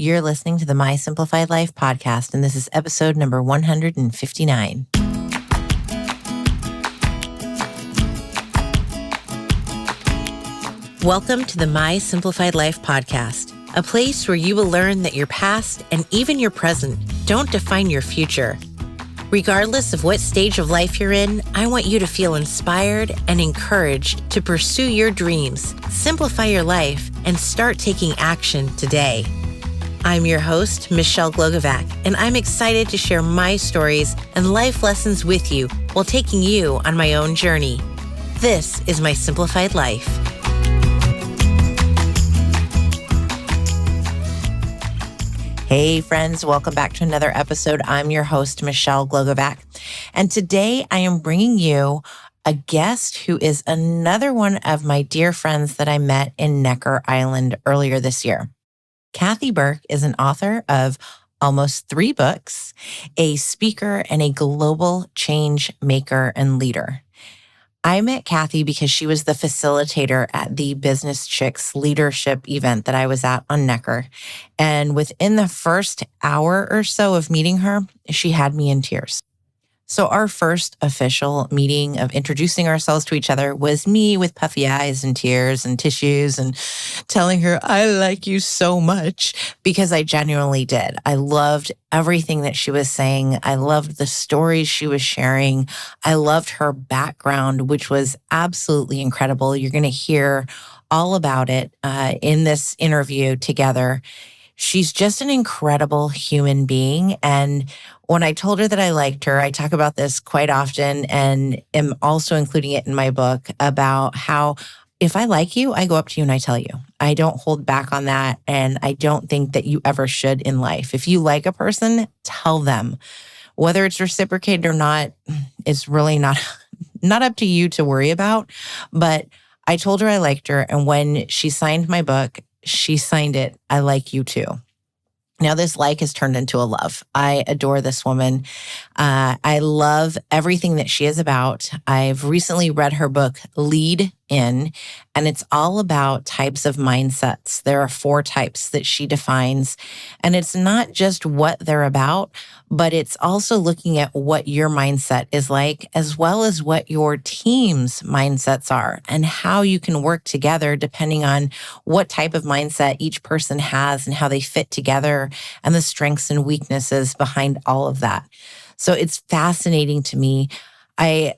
You're listening to the My Simplified Life podcast, and this is episode number 159. Welcome to the My Simplified Life podcast, a place where you will learn that your past and even your present don't define your future. Regardless of what stage of life you're in, I want you to feel inspired and encouraged to pursue your dreams, simplify your life, and start taking action today. I'm your host, Michelle Glogovac, and I'm excited to share my stories and life lessons with you while taking you on my own journey. This is My Simplified Life. Hey friends, welcome back to another episode. I'm your host, Michelle Glogovac, and today I am bringing you a guest who is another one of my dear friends that I met in Necker Island earlier this year. Cathy Burke is an author of almost 3 books, a speaker, and a global change maker and leader. I met Cathy because she was the facilitator at the Business Chicks leadership event that I was at on Necker. And within the first hour or so of meeting her, she had me in tears. So our first official meeting of introducing ourselves to each other was me with puffy eyes and tears and tissues and telling her, I like you so much, because I genuinely did. I loved everything that she was saying. I loved the stories she was sharing. I loved her background, which was absolutely incredible. You're going to hear all about it in this interview together. She's just an incredible human being. And when I told her that I liked her, I talk about this quite often and am also including it in my book about how if I like you, I go up to you and I tell you. I don't hold back on that. And I don't think that you ever should in life. If you like a person, tell them. Whether it's reciprocated or not, it's really not up to you to worry about. But I told her I liked her. And when she signed my book, she signed it, I like you too. Now, this like has turned into a love. I adore this woman. I love everything that she is about. I've recently read her book, Lead In, and it's all about types of mindsets. There are 4 types that she defines, and it's not just what they're about, but it's also looking at what your mindset is like, as well as what your team's mindsets are and how you can work together depending on what type of mindset each person has and how they fit together and the strengths and weaknesses behind all of that. So it's fascinating to me. I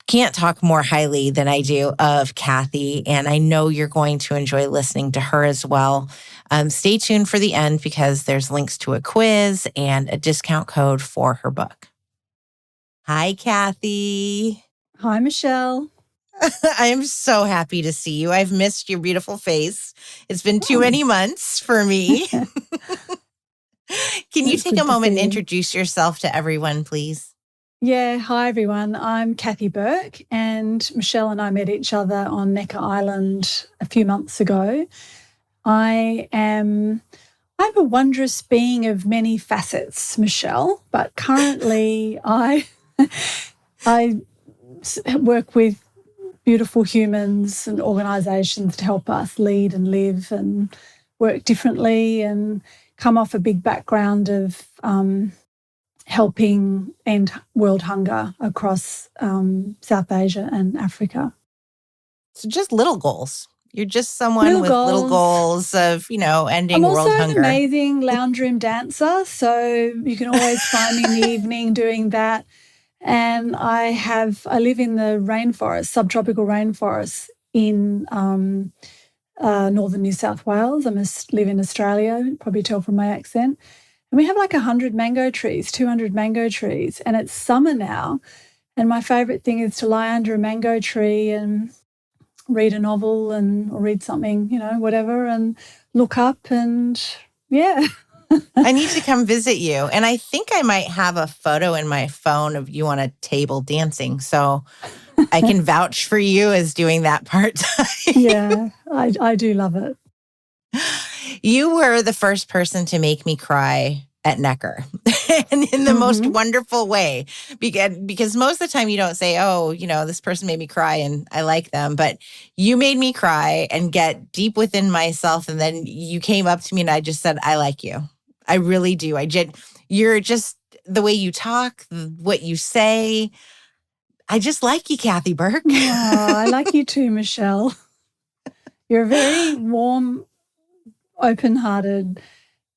can't talk more highly than I do of Cathy, and I know you're going to enjoy listening to her as well. Stay tuned for the end because there's links to a quiz and a discount code for her book. Hi, Cathy. Hi, Michelle. I'm so happy to see you. I've missed your beautiful face. It's been too many months for me. Can you take a moment and introduce yourself to everyone, please? Yeah, hi everyone. I'm Cathy Burke, and Michelle and I met each other on Necker Island a few months ago. I'm a wondrous being of many facets, Michelle, but currently I work with beautiful humans and organisations to help us lead and live and work differently, and come off a big background of helping end world hunger across South Asia and Africa. So just little goals. You're just someone with little goals of, ending world hunger. I'm also an amazing lounge room dancer, so you can always find me in the evening doing that. And I live in the rainforest, subtropical rainforest in northern New South Wales. I live in Australia, you can probably tell from my accent. And we have like 100 mango trees, 200 mango trees, and it's summer now. And my favourite thing is to lie under a mango tree and read a novel or read something, whatever, and look up and, yeah. I need to come visit you. And I think I might have a photo in my phone of you on a table dancing. So I can vouch for you as doing that part-time. Yeah, I do love it. You were the first person to make me cry at Necker. and in the most wonderful way. Because most of the time you don't say, oh, this person made me cry and I like them. But you made me cry and get deep within myself. And then you came up to me and I just said, I like you. I really do. You're just the way you talk, what you say. I just like you, Cathy Burke. Oh, I like you too, Michelle. You're a very warm, open-hearted,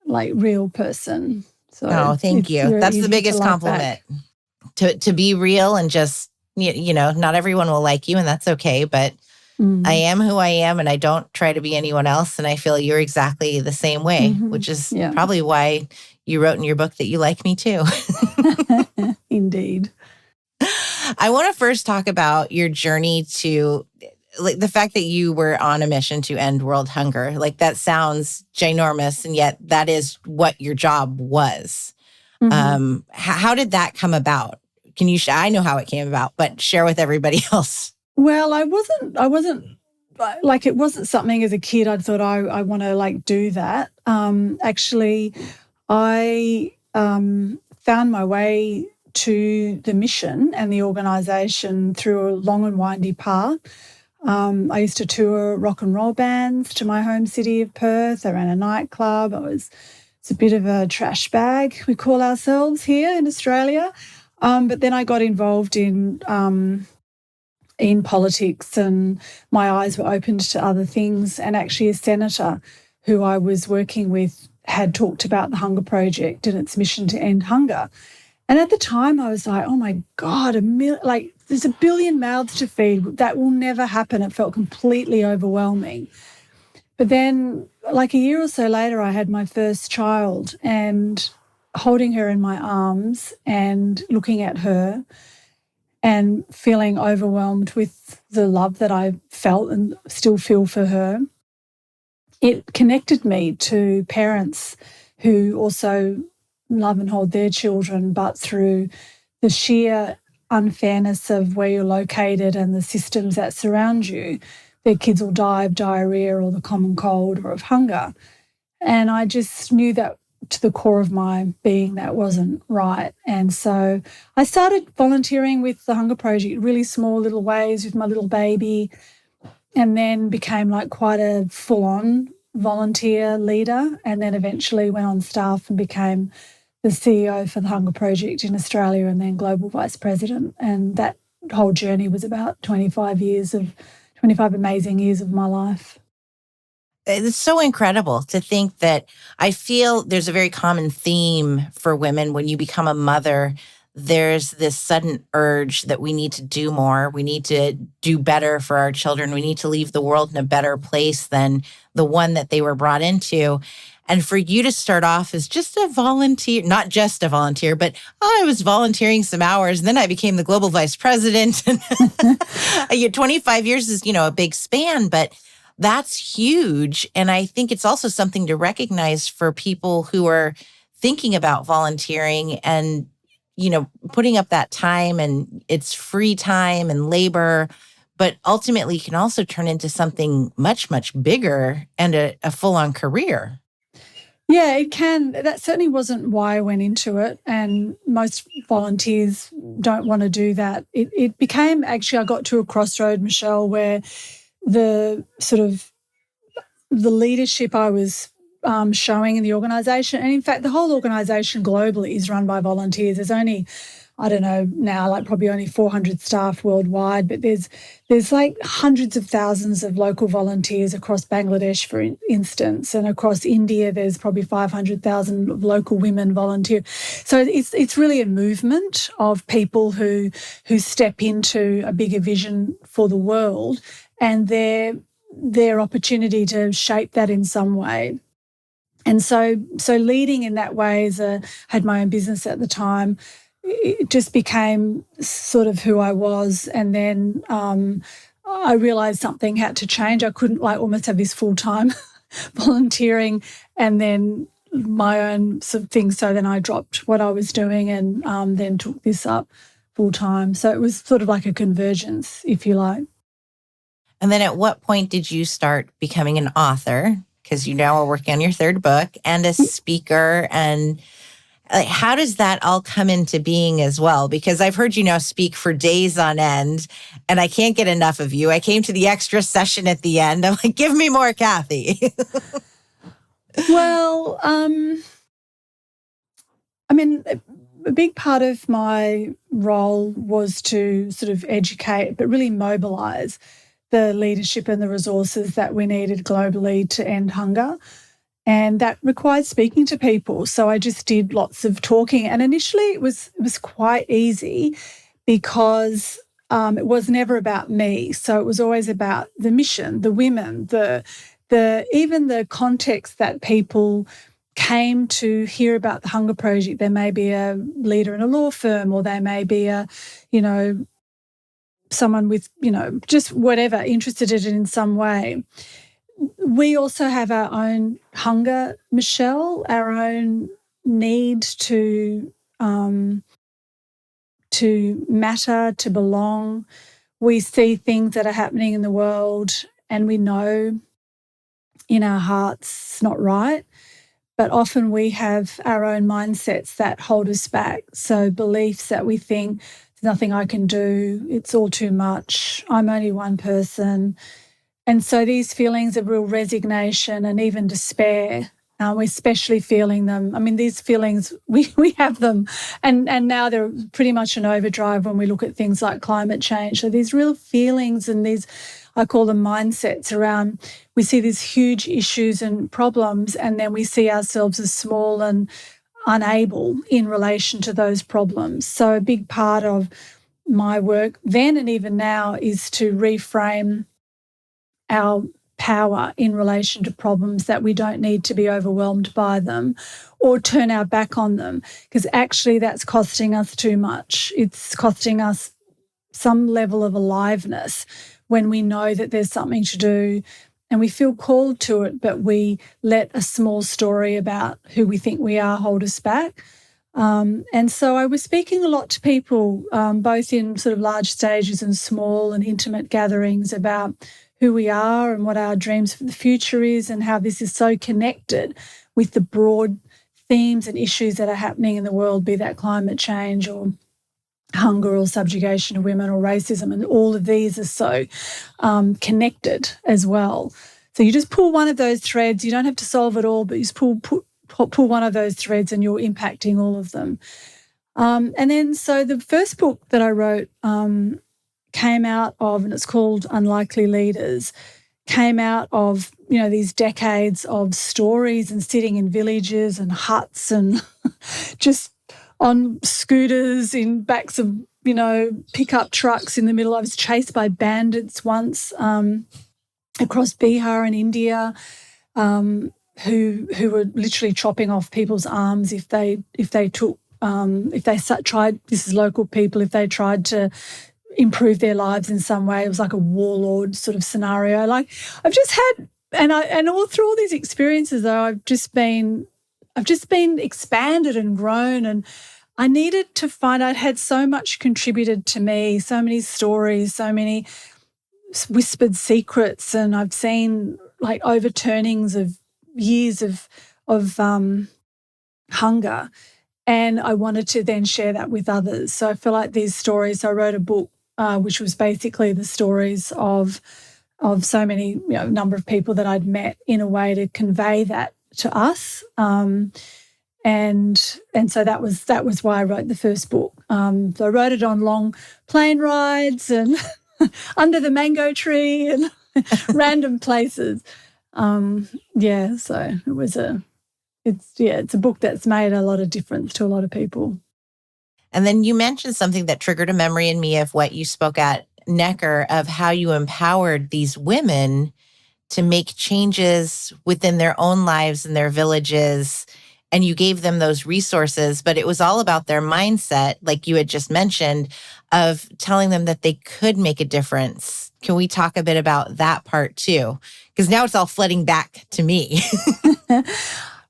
real person. So thank you. That's the biggest compliment. To be real and just, not everyone will like you and that's okay. But I am who I am and I don't try to be anyone else. And I feel you're exactly the same way, which is probably why you wrote in your book that you like me too. Indeed. I want to first talk about your journey to the fact that you were on a mission to end world hunger. That sounds ginormous, and yet that is what your job was. How did that come about? Can you I know how it came about, but share with everybody else. Well, I wasn't it wasn't something as a kid I thought I want to do that. Actually, I found my way to the mission and the organisation through a long and windy path. I used to tour rock and roll bands to my home city of Perth. I ran a nightclub. It's a bit of a trash bag, we call ourselves here in Australia. But then I got involved in politics and my eyes were opened to other things. And actually a senator who I was working with had talked about the Hunger Project and its mission to end hunger. And at the time I was like, oh my God, there's 1 billion mouths to feed. That will never happen. It felt completely overwhelming. But then a year or so later, I had my first child, and holding her in my arms and looking at her and feeling overwhelmed with the love that I felt and still feel for her, it connected me to parents who also love and hold their children, but through the sheer unfairness of where you're located and the systems that surround you, their kids will die of diarrhea or the common cold or of hunger. And I just knew that to the core of my being that wasn't right. And so I started volunteering with the Hunger Project, really small little ways with my little baby, and then became quite a full-on volunteer leader, and then eventually went on staff and became the CEO for the Hunger Project in Australia and then global vice president. And that whole journey was about 25 amazing years of my life. It's so incredible to think that I feel there's a very common theme for women when you become a mother. There's this sudden urge that we need to do more. We need to do better for our children. We need to leave the world in a better place than the one that they were brought into. And for you to start off as just a volunteer, not just a volunteer, but I was volunteering some hours and then I became the global vice president. 25 years is, a big span, but that's huge. And I think it's also something to recognize for people who are thinking about volunteering and, putting up that time, and it's free time and labor, but ultimately can also turn into something much, much bigger and a full-on career. Yeah, it can. That certainly wasn't why I went into it, and most volunteers don't want to do that. It became, actually, I got to a crossroad, Michelle, where the leadership I was showing in the organisation, and in fact, the whole organisation globally is run by volunteers. There's only, I don't know now, probably only 400 staff worldwide, but there's hundreds of thousands of local volunteers across Bangladesh, for instance, and across India, there's probably 500,000 of local women volunteer. So it's really a movement of people who step into a bigger vision for the world, and their opportunity to shape that in some way. And so leading in that way, had my own business at the time, it just became sort of who I was. And then I realised something had to change. I couldn't almost have this full-time volunteering and then my own sort of thing. So then I dropped what I was doing and then took this up full-time. So it was sort of like a convergence, if you like. And then at what point did you start becoming an author? Because you now are working on your third book, and a speaker. And Like, how does that all come into being as well? Because I've heard you now speak for days on end, and I can't get enough of you. I came to the extra session at the end. I'm like, give me more, Cathy. Well, I mean, a big part of my role was to sort of educate, but really mobilise the leadership and the resources that we needed globally to end hunger. And that required speaking to people. So I just did lots of talking. And initially it was quite easy because it was never about me. So it was always about the mission, the women, the even the context that people came to hear about the Hunger Project. There may be a leader in a law firm, or they may be a, someone with, just whatever, interested in it in some way. We also have our own hunger, Michelle, our own need to matter, to belong. We see things that are happening in the world and we know in our hearts it's not right. But often we have our own mindsets that hold us back. So beliefs that we think, there's nothing I can do, it's all too much, I'm only one person. And so these feelings of real resignation and even despair, we're especially feeling them. I mean, these feelings, we have them, and now they're pretty much an overdrive when we look at things like climate change. So these real feelings and these, I call them mindsets around, we see these huge issues and problems, and then we see ourselves as small and unable in relation to those problems. So a big part of my work then and even now is to reframe our power in relation to problems, that we don't need to be overwhelmed by them or turn our back on them, because actually that's costing us too much. It's costing us some level of aliveness when we know that there's something to do and we feel called to it, but we let a small story about who we think we are hold us back. And so I was speaking a lot to people, both in sort of large stages and small and intimate gatherings, about who we are and what our dreams for the future is, and how this is so connected with the broad themes and issues that are happening in the world, be that climate change or hunger or subjugation of women or racism. And all of these are so connected as well. So you just pull one of those threads. You don't have to solve it all, but you just pull one of those threads and you're impacting all of them. And then so the first book that I wrote came out of, and it's called Unlikely Leaders, came out of, these decades of stories and sitting in villages and huts and just on scooters in backs of, pickup trucks in the middle. I was chased by bandits once across Bihar and India, who were literally chopping off people's arms if they tried, this is local people, if they tried to improve their lives in some way. It was like a warlord sort of scenario. Like I've just had, and all through all these experiences though, I've just been expanded and grown, and I needed to find, I'd had so much contributed to me, so many stories, so many whispered secrets, and I've seen like overturnings of years of hunger, and I wanted to then share that with others. So I feel like these stories, I wrote a book which was basically the stories of so many, number of people that I'd met, in a way to convey that to us. And so that was why I wrote the first book. So I wrote it on long plane rides and under the mango tree and random places. So it's a book that's made a lot of difference to a lot of people. And then you mentioned something that triggered a memory in me of what you spoke at Necker, of how you empowered these women to make changes within their own lives and their villages. And you gave them those resources, but it was all about their mindset, like you had just mentioned, of telling them that they could make a difference. Can we talk a bit about that part too? Because now it's all flooding back to me.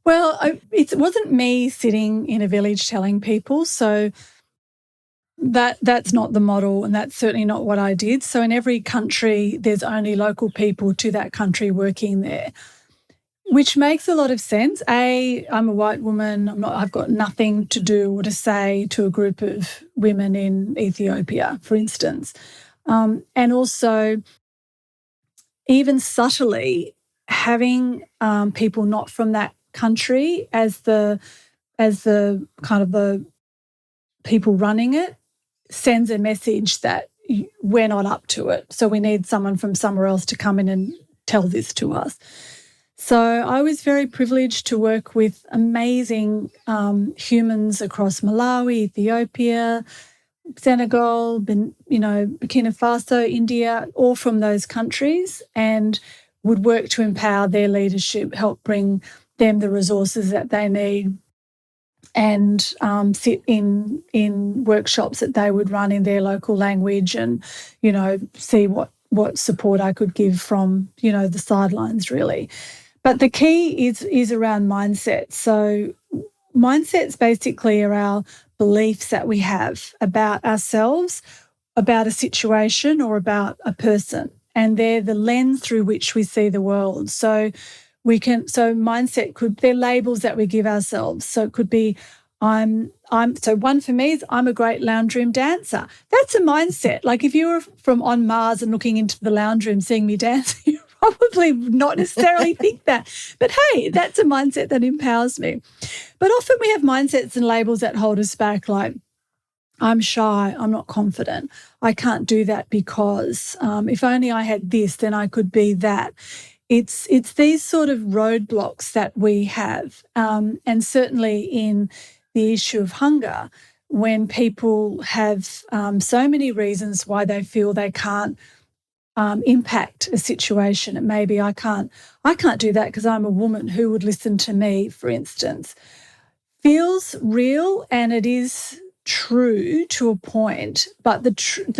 Well, it wasn't me sitting in a village telling people. So that's not the model, and that's certainly not what I did. So in every country, there's only local people to that country working there. Which makes a lot of sense. I'm a white woman. I've got nothing to do or to say to a group of women in Ethiopia, for instance. And also, even subtly, having people not from that country as the kind of the people running it sends a message that we're not up to it. So we need someone from somewhere else to come in and tell this to us. So I was very privileged to work with amazing humans across Malawi, Ethiopia, Senegal, Burkina Faso, India, all from those countries, and would work to empower their leadership, help bring them the resources that they need, and sit in workshops that they would run in their local language, and see what support I could give from the sidelines, really. But the key is around mindset. So mindsets basically are our beliefs that we have about ourselves, about a situation, or about a person. And they're the lens through which we see the world. So mindset they're labels that we give ourselves. So it could be, so one for me is I'm a great lounge room dancer. That's a mindset. Like if you were from on Mars and looking into the lounge room, seeing me dance, you probably not necessarily think that. But hey, that's a mindset that empowers me. But often we have mindsets and labels that hold us back, like I'm shy, I'm not confident, I can't do that because if only I had this, then I could be that. It's these sort of roadblocks that we have, and certainly in the issue of hunger, when people have so many reasons why they feel they can't impact a situation. And maybe I can't do that because I'm a woman. Who would listen to me, for instance? Feels real, and it is true to a point. But the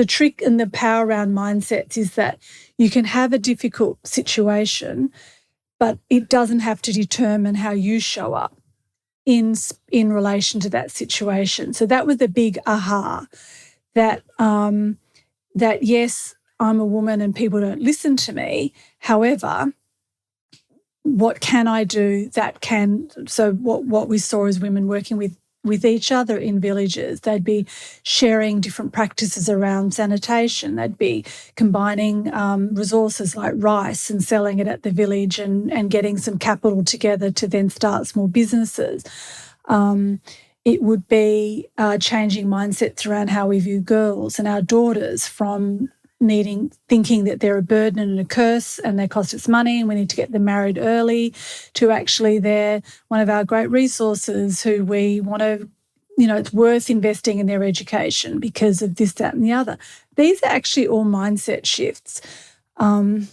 trick and the power around mindsets is that you can have a difficult situation, but it doesn't have to determine how you show up in relation to that situation. So that was the big aha, that yes, I'm a woman and people don't listen to me. However, what can I do that can? So what we saw as women working with each other in villages, they'd be sharing different practices around sanitation. They'd be combining resources like rice and selling it at the village, and getting some capital together to then start small businesses. It would be changing mindsets around how we view girls and our daughters, from thinking that they're a burden and a curse and they cost us money and we need to get them married early, to actually they're one of our great resources who we want to, it's worth investing in their education because of this, that, and the other. These are actually all mindset shifts. And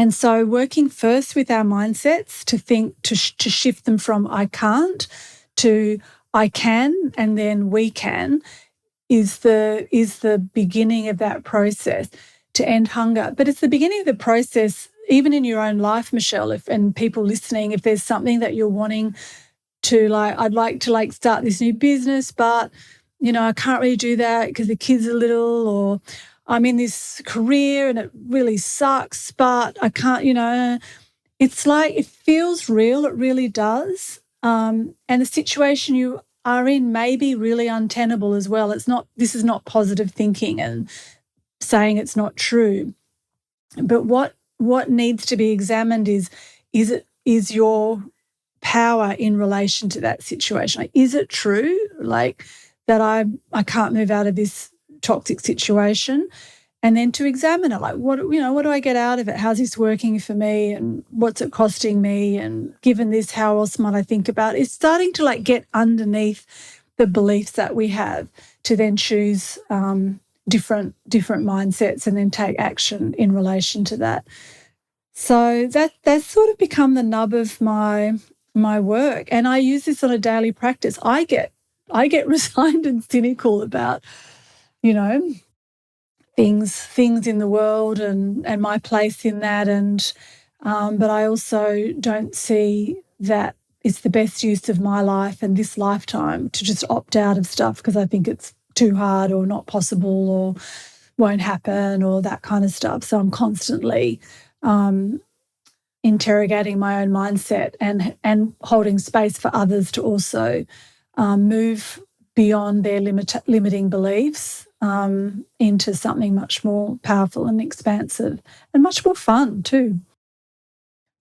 so working first with our mindsets to shift them from I can't to I can, and then we can, is the beginning of that process to end hunger. But it's the beginning of the process, even in your own life, Michelle, and people listening, if there's something that you're wanting to, I'd like to start this new business, but, I can't really do that because the kids are little, or I'm in this career and it really sucks, but I can't, it's like it feels real. It really does. And the situation you are in may be really untenable as well. This is not positive thinking and saying it's not true. But what needs to be examined is your power in relation to that situation. Is it true, that I can't move out of this toxic situation? And then to examine it, what do I get out of it? How's this working for me? And what's it costing me? And given this, how else might I think about it? It's starting to get underneath the beliefs that we have, to then choose different mindsets and then take action in relation to that. So that's sort of become the nub of my work. And I use this on a daily practice. I get resigned and cynical about, things in the world and my place in that, and but I also don't see that it's the best use of my life and this lifetime to just opt out of stuff because I think it's too hard or not possible or won't happen or that kind of stuff. So I'm constantly interrogating my own mindset and holding space for others to also move beyond their limiting beliefs into something much more powerful and expansive and much more fun too.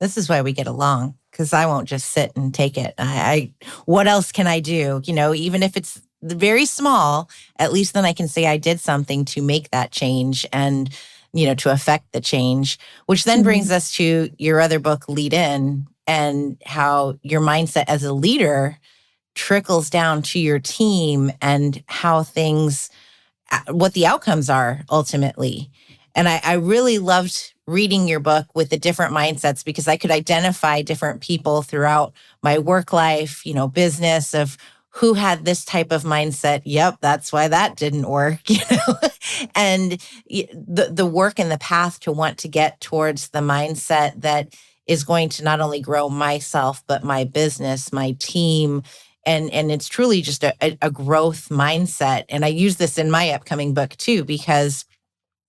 This is why we get along, because I won't just sit and take it. What else can I do? Even if it's very small, at least then I can say I did something to make that change and, to affect the change, which then brings us to your other book, Lead In, and how your mindset as a leader trickles down to your team and how what the outcomes are ultimately. And I really loved reading your book with the different mindsets, because I could identify different people throughout my work life, business, of who had this type of mindset. Yep, that's why that didn't work, and the work and the path to want to get towards the mindset that is going to not only grow myself, but my business, my team. And it's truly just a growth mindset. And I use this in my upcoming book too, because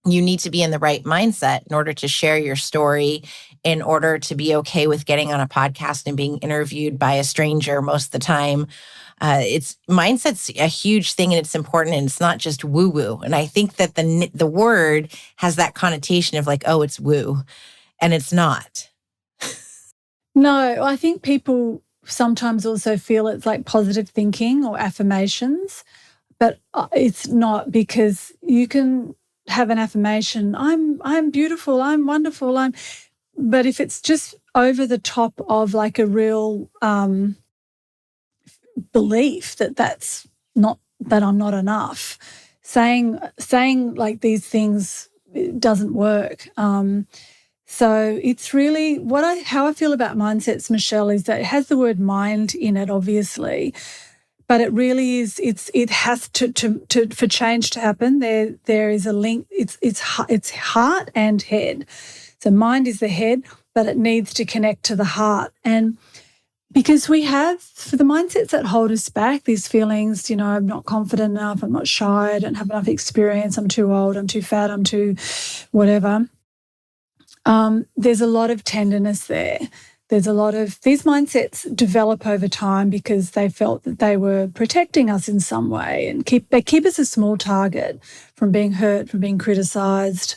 you need to be in the right mindset in order to share your story, in order to be okay with getting on a podcast and being interviewed by a stranger most of the time. Mindset's a huge thing, and it's important, and it's not just woo-woo. And I think that the word has that connotation of like, oh, it's woo, and it's not. No, I think people sometimes also feel it's like positive thinking or affirmations, but it's not, because you can have an affirmation, I'm beautiful, I'm wonderful, but if it's just over the top of like a real belief that I'm not enough, saying like these things doesn't work. So it's really how I feel about mindsets, Michelle, is that it has the word mind in it, obviously, but it really is. It has to for change to happen. There is a link. It's heart and head. So mind is the head, but it needs to connect to the heart. And because for the mindsets that hold us back, these feelings, I'm not confident enough, I'm not shy, I don't have enough experience, I'm too old, I'm too fat, I'm too whatever. There's a lot of tenderness there. There's a lot of these mindsets develop over time because they felt that they were protecting us in some way, and they keep us a small target from being hurt, from being criticised.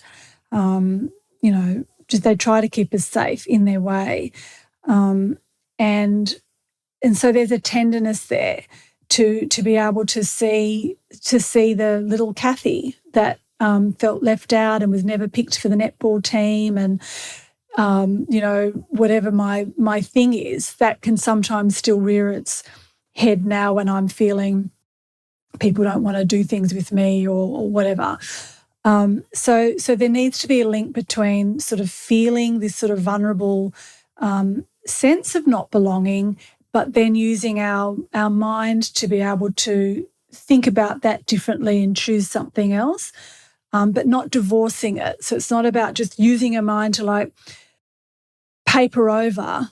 Just they try to keep us safe in their way, and so there's a tenderness there to be able to see the little Cathy that felt left out and was never picked for the netball team, and whatever my thing is, that can sometimes still rear its head now when I'm feeling people don't want to do things with me or whatever. So there needs to be a link between sort of feeling this sort of vulnerable sense of not belonging, but then using our mind to be able to think about that differently and choose something else, but not divorcing it. So it's not about just using your mind to like paper over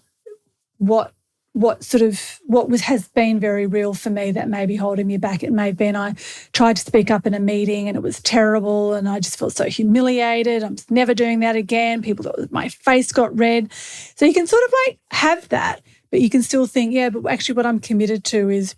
what has been very real for me that may be holding me back. It may have been I tried to speak up in a meeting and it was terrible and I just felt so humiliated. I'm never doing that again. People thought my face got red. So you can sort of like have that, but you can still think, yeah, but actually what I'm committed to is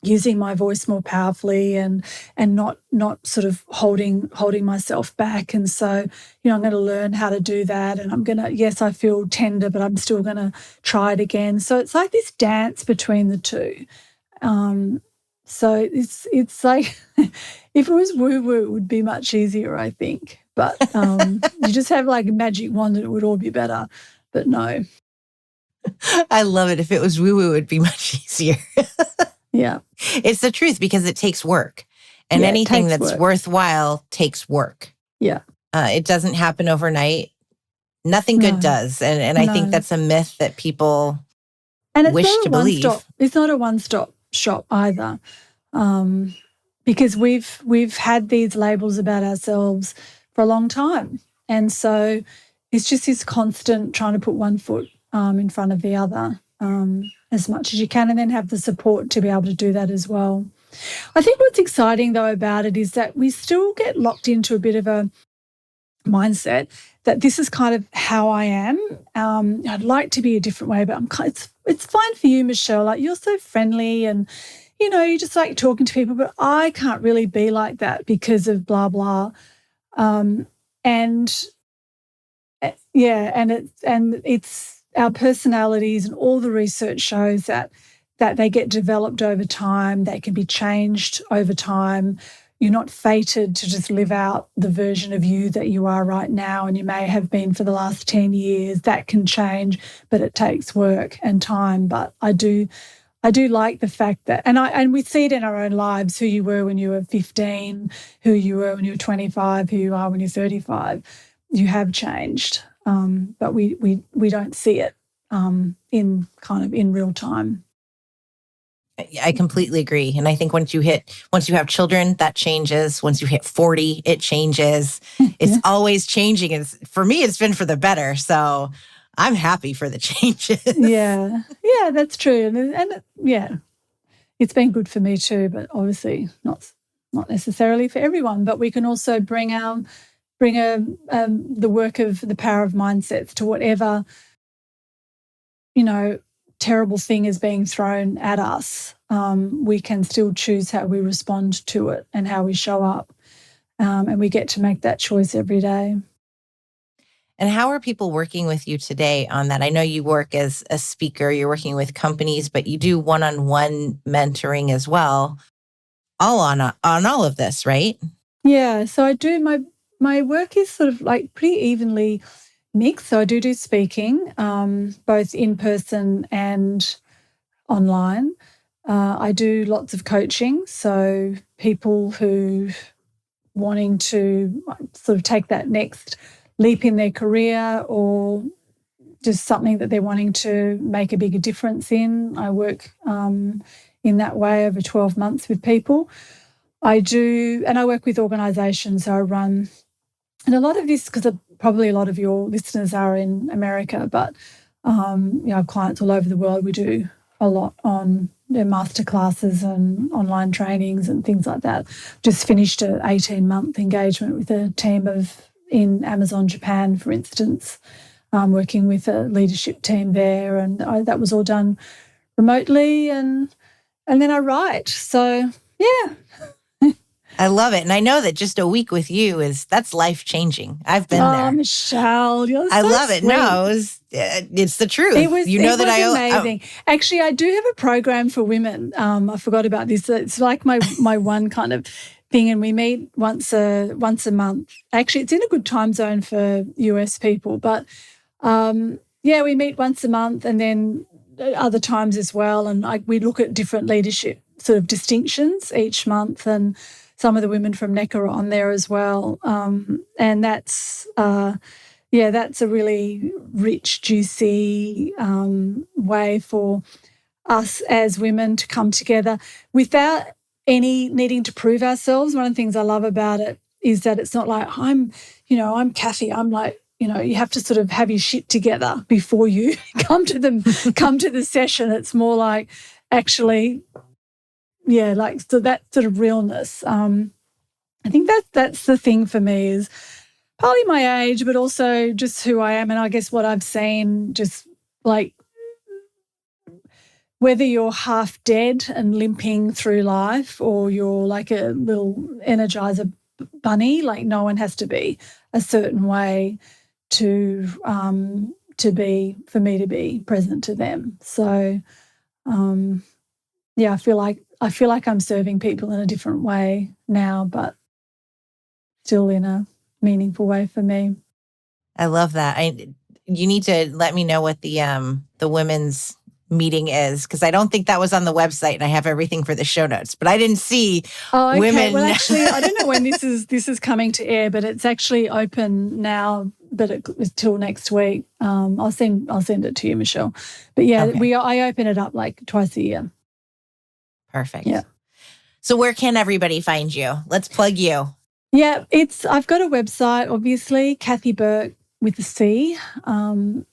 using my voice more powerfully and not sort of holding myself back. And so, I'm going to learn how to do that. And I'm going to, yes, I feel tender, but I'm still going to try it again. So it's like this dance between the two. So it's like, if it was woo-woo, it would be much easier, I think. But you just have like a magic wand and it would all be better. But no. I love it. If it was woo-woo, it would be much easier. Yeah. It's the truth, because it takes work. And anything that's worthwhile takes work. Yeah. It doesn't happen overnight. Nothing good does. And I think that's a myth that people wish to believe. It's not a one-stop shop either. Because we've had these labels about ourselves for a long time. And so it's just this constant trying to put one foot in front of the other. As much as you can, and then have the support to be able to do that as well. I think what's exciting though about it is that we still get locked into a bit of a mindset that this is kind of how I am. I'd like to be a different way, but it's fine for you, Michelle. Like, you're so friendly and, you just like talking to people, but I can't really be like that because of blah, blah. And it's our personalities, and all the research shows that they get developed over time. They can be changed over time. You're not fated to just live out the version of you that you are right now, and you may have been for the last 10 years. That can change, but it takes work and time. But I do like the fact that, and we see it in our own lives, who you were when you were 15, who you were when you were 25, who you are when you're 35. You have changed, but we don't see it in real time. I completely agree. And I think once you have children, that changes. Once you hit 40, it changes. It's always changing. And for me, it's been for the better. So I'm happy for the changes. Yeah, that's true. And it's been good for me too, but obviously not necessarily for everyone. But we can also bring the work of the power of mindsets to whatever, terrible thing is being thrown at us. We can still choose how we respond to it and how we show up. And we get to make that choice every day. And how are people working with you today on that? I know you work as a speaker, you're working with companies, but you do one-on-one mentoring as well, all on all of this, right? Yeah, so I do. My work is sort of like pretty evenly mixed. So I do speaking, both in person and online. I do lots of coaching, so people who wanting to sort of take that next leap in their career, or just something that they're wanting to make a bigger difference in. I work in that way over 12 months with people. I do, and I work with organisations. So I run, and a lot of this, because probably a lot of your listeners are in America, but I have clients all over the world. We do a lot on their masterclasses and online trainings and things like that. Just finished an 18-month engagement with a team in Amazon, Japan, for instance, working with a leadership team there, and that was all done remotely. And then I write. So yeah. I love it. And I know that just a week with you that's life-changing. I've been there. Michelle, you're so I love it. sweet. No, it's the truth. It was amazing. Actually, I do have a program for women. I forgot about this. It's like my one kind of thing, and we meet once a month. Actually, it's in a good time zone for US people, but we meet once a month, and then other times as well. And we look at different leadership sort of distinctions each month, and some of the women from NECA are on there as well. And that's a really rich, juicy way for us as women to come together without any needing to prove ourselves. One of the things I love about it is that it's not like I'm Cathy. I'm like, you have to sort of have your shit together before you come to the session. It's more like, actually, so that sort of realness. I think that's the thing for me, is partly my age, but also just who I am, and I guess what I've seen, just like whether you're half dead and limping through life, or you're like a little Energizer bunny, like no one has to be a certain way to be, for me to be present to them. So I feel like I'm serving people in a different way now, but still in a meaningful way for me. I love that. You need to let me know what the women's meeting is, because I don't think that was on the website, and I have everything for the show notes, but I didn't see women. Well, actually, I don't know when this is coming to air, but it's actually open now, but it's till next week. I'll send it to you, Michelle. But okay. I open it up like twice a year. Perfect. Yeah. So where can everybody find you? Let's plug you. Yeah, I've got a website, obviously, Cathy Burke with a C, .com.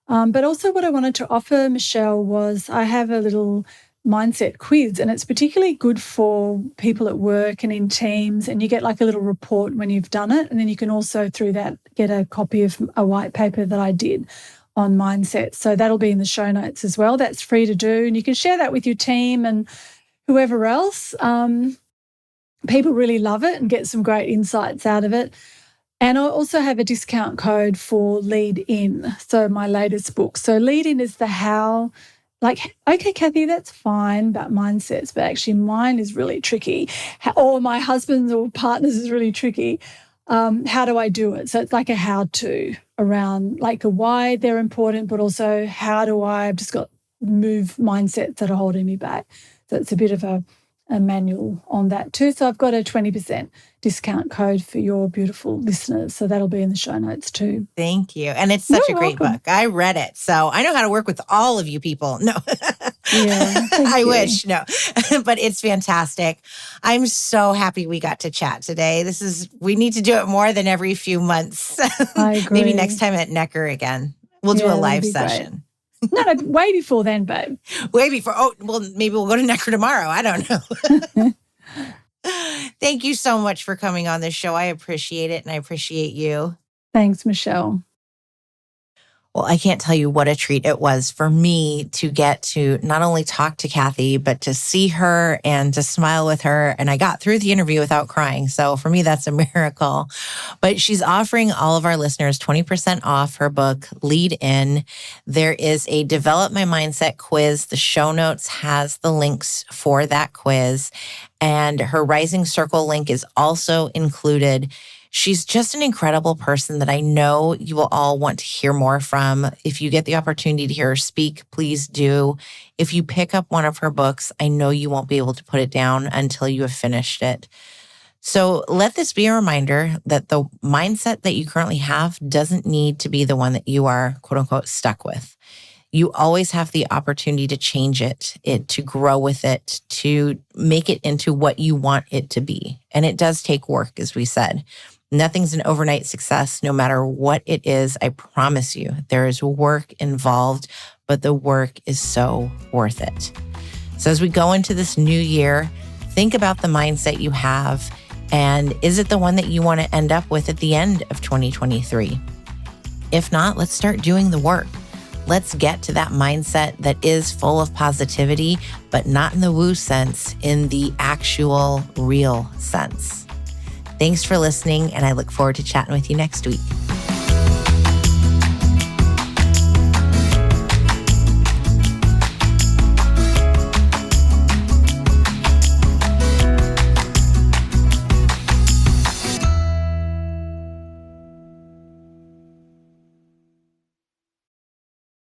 But also what I wanted to offer, Michelle, was I have a little mindset quiz, and it's particularly good for people at work and in teams, and you get like a little report when you've done it, and then you can also through that get a copy of a white paper that I did on mindset. So that'll be in the show notes as well. That's free to do, and you can share that with your team and whoever else. People really love it and get some great insights out of it. And I also have a discount code for Lead In, so my latest book. So Lead In is the how. Like, okay, Cathy, that's fine about mindsets, but actually mine is really tricky. Or my husband's or partner's is really tricky. How do I do it? So it's like a how-to around like a why they're important, but also how do I've just got move mindsets that are holding me back. So it's a bit of a manual on that too. So I've got a 20% discount code for your beautiful listeners. So that'll be in the show notes too. Thank you. And it's such You're a great welcome. book. I read it. So I know how to work with all of you people. No, Yeah, I you. wish. No, but it's fantastic. I'm so happy we got to chat today. We need to do it more than every few months. I agree. Maybe next time at Necker again. We'll do a live session. No, way before then, babe. Way before. Oh, well, maybe we'll go to Necker tomorrow. I don't know. Thank you so much for coming on this show. I appreciate it, and I appreciate you. Thanks, Michelle. Well, I can't tell you what a treat it was for me to get to not only talk to Cathy, but to see her and to smile with her. And I got through the interview without crying. So for me, that's a miracle. But she's offering all of our listeners 20% off her book, Lead In. There is a Develop My Mindset quiz. The show notes has the links for that quiz. And her Rising Circle link is also included. She's just an incredible person that I know you will all want to hear more from. If you get the opportunity to hear her speak, please do. If you pick up one of her books, I know you won't be able to put it down until you have finished it. So let this be a reminder that the mindset that you currently have doesn't need to be the one that you are, quote unquote, stuck with. You always have the opportunity to change it, to grow with it, to make it into what you want it to be. And it does take work, as we said. Nothing's an overnight success, no matter what it is. I promise you, there is work involved, but the work is so worth it. So as we go into this new year, think about the mindset you have, and is it the one that you want to end up with at the end of 2023? If not, let's start doing the work. Let's get to that mindset that is full of positivity, but not in the woo sense, in the actual real sense. Thanks for listening, and I look forward to chatting with you next week.